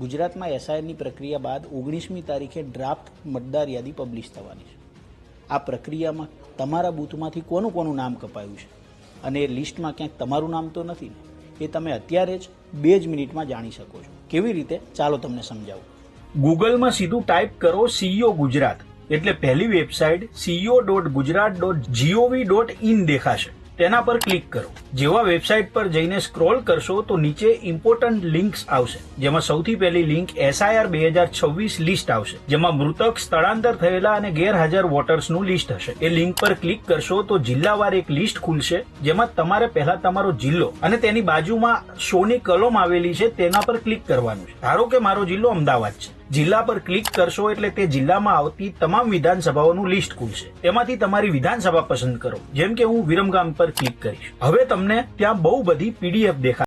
ગુજરાતમાં એસઆઈઆરની પ્રક્રિયા બાદ 19મી તારીખે ડ્રાફ્ટ મતદાર યાદી પબ્લિશ થવાની છે. આ પ્રક્રિયામાં તમારા બૂથમાંથી કોનું નામ કપાયું છે અને એ લિસ્ટમાં ક્યાંક તમારું નામ તો નથી ને, એ તમે અત્યારે જ 2 જ મિનિટમાં જાણી શકો છો. કેવી રીતે? ચાલો તમને સમજાવું. ગૂગલમાં સીધું ટાઈપ કરો સીઈઓ ગુજરાત, એટલે પહેલી વેબસાઇટ ceo.gujarat.gov.in દેખાશે. તેના પર ક્લિક કરો. જેવા વેબસાઇટ પર જઈને સ્ક્રોલ કરશો તો નીચે ઇમ્પોર્ટન્ટ લિંક્સ આવશે, જેમાં સૌથી પહેલી લિંક SIR 2026 લિસ્ટ આવશે, જેમાં મૃતક, સ્થળાંતર થયેલા અને ગેરહાજર વોટર્સનું લિસ્ટ હશે. એ લિંક પર ક્લિક કરશો તો જિલ્લાવાર એક લિસ્ટ ખુલશે, જેમાં તમારે પહેલા તમારો જિલ્લો અને તેની બાજુમાં શોની કલમ આવેલી છે તેના પર ક્લિક કરવાનું છે. ધારો કે મારો જિલ્લો અમદાવાદ છે. જિલ્લા પર ક્લિક કરશો એટલે તે જિલ્લામાં આવતી તમામ વિધાનસભાઓનું લિસ્ટ ખુલશે. તેમાંથી તમારી વિધાનસભા પસંદ કરો. જેમ કે હું વિરમગામ પર ક્લિક કરીશ. હવે તમને ત્યાં બહુ બધી PDF દેખાશે.